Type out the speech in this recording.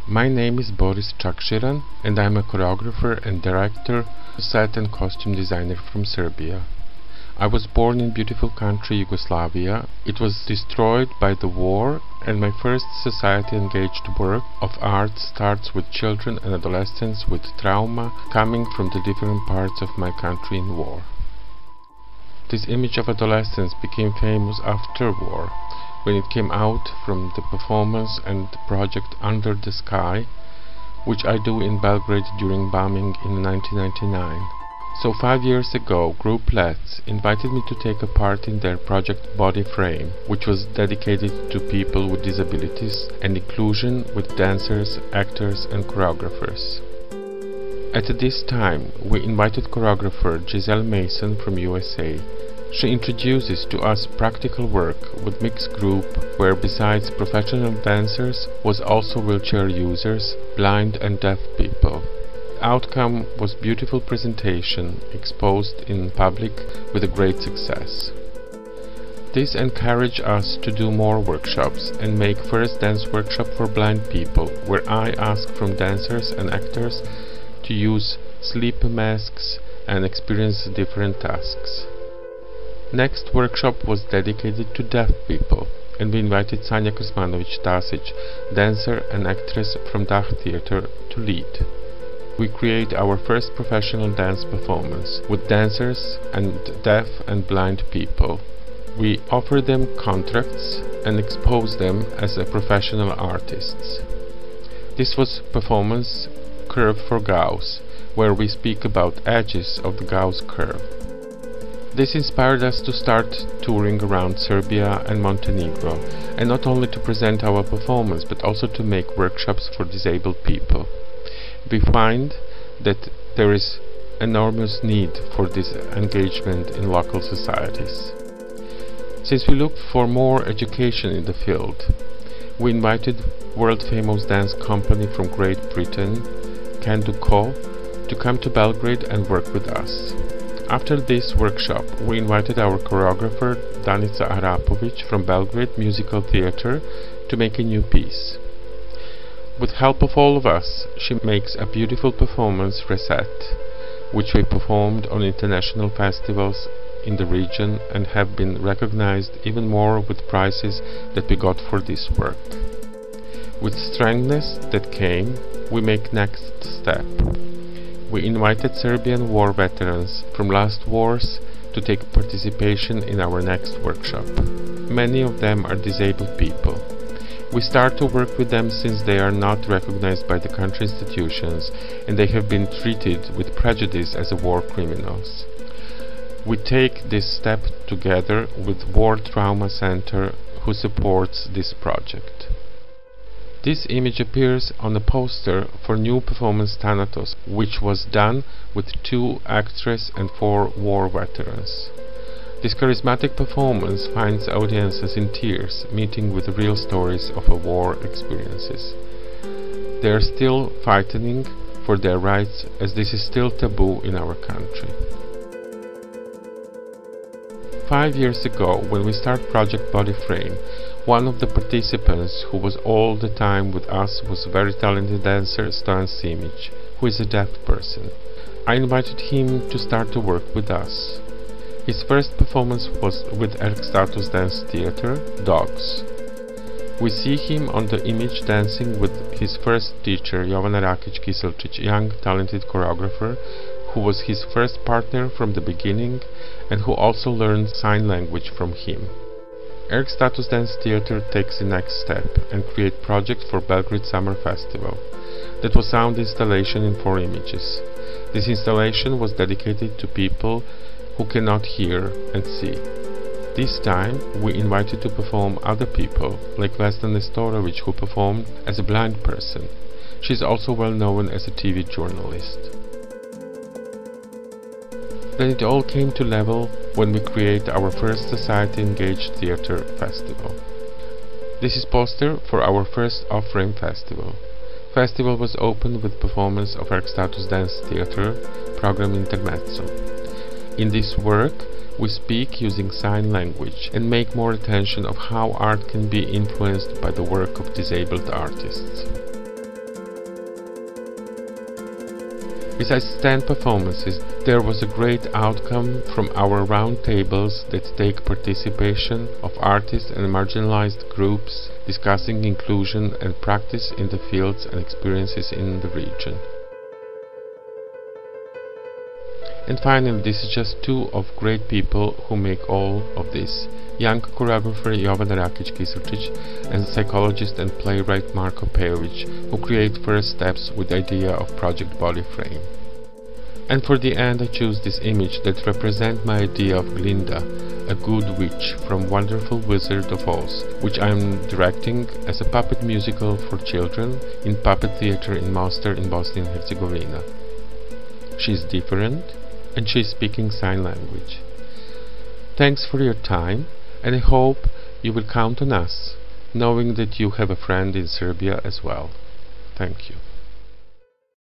My name is Boris Caksiran and I am a choreographer and director, set and costume designer from Serbia. I was born in beautiful country Yugoslavia. It was destroyed by the war, and my first society-engaged work of art starts with children and adolescents with trauma coming from the different parts of my country in war. This image of adolescence became famous after war, when it came out from the performance and the project Under the Sky, which I do in Belgrade during bombing in 1999. So 5 years ago, Group Let's invited me to take a part in their project Body Frame, which was dedicated to people with disabilities and inclusion with dancers, actors and choreographers. At this time, we invited choreographer Giselle Mason from USA. She introduces to us practical work with mixed group where besides professional dancers was also wheelchair users, blind and deaf people. The outcome was beautiful presentation exposed in public with a great success. This encouraged us to do more workshops and make first dance workshop for blind people where I asked from dancers and actors to use sleep masks and experience different tasks. Next workshop was dedicated to deaf people, and we invited Sanja Krsmanović-Tasić, dancer and actress from Dah Theatre, to lead. We create our first professional dance performance with dancers and deaf and blind people. We offer them contracts and expose them as professional artists. This was performance Curve for Gauss, where we speak about edges of the Gauss curve. This inspired us to start touring around Serbia and Montenegro, and not only to present our performance but also to make workshops for disabled people. We find that there is enormous need for this engagement in local societies. Since we look for more education in the field, we invited world-famous dance company from Great Britain, Can Do Co, to come to Belgrade and work with us. After this workshop, we invited our choreographer Danica Arapović from Belgrade Musical Theatre to make a new piece. With help of all of us, she makes a beautiful performance Reset, which we performed on international festivals in the region and have been recognized even more with prizes that we got for this work. With strengthness that came, we make next step. We invited Serbian war veterans from last wars to take participation in our next workshop. Many of them are disabled people. We start to work with them since they are not recognized by the country institutions and they have been treated with prejudice as war criminals. We take this step together with War Trauma Center, who supports this project. This image appears on a poster for new performance Thanatos, which was done with 2 actresses and 4 war veterans. This charismatic performance finds audiences in tears, meeting with real stories of war experiences. They are still fighting for their rights, as this is still taboo in our country. 5 years ago, when we started Project Body Frame, one of the participants who was all the time with us was a very talented dancer Stojan Simić, who is a deaf person. I invited him to start to work with us. His first performance was with Erkstatus Dance Theatre, Dogs. We see him on the image dancing with his first teacher, Jovana Rakić-Kiselčić, young talented choreographer, who was his first partner from the beginning and who also learned sign language from him. Erkstatus Dance Theatre takes the next step and create project for Belgrade Summer Festival. That was sound installation in 4 images. This installation was dedicated to people who cannot hear and see. This time we invited to perform other people like Vesna Nestorović, who performed as a blind person. She is also well known as a TV journalist. Then it all came to level when we create our first society-engaged theatre festival. This is poster for our first off-frame festival. Festival was opened with performance of Erkstatus Dance Theatre program Intermezzo. In this work, we speak using sign language and make more attention of how art can be influenced by the work of disabled artists. Besides 10 performances, there was a great outcome from our round tables that take participation of artists and marginalized groups discussing inclusion and practice in the fields and experiences in the region. And finally, this is just two of great people who make all of this. Young choreographer Jovan Rakic-Kisurčić and psychologist and playwright Marko Pejović, who create first steps with the idea of project body frame. And for the end I choose this image that represents my idea of Glinda, a good witch from Wonderful Wizard of Oz, which I am directing as a puppet musical for children in Puppet Theatre in Mostar in Bosnia and Herzegovina. She is different and she is speaking sign language. Thanks for your time, and I hope you will count on us, knowing that you have a friend in Serbia as well. Thank you.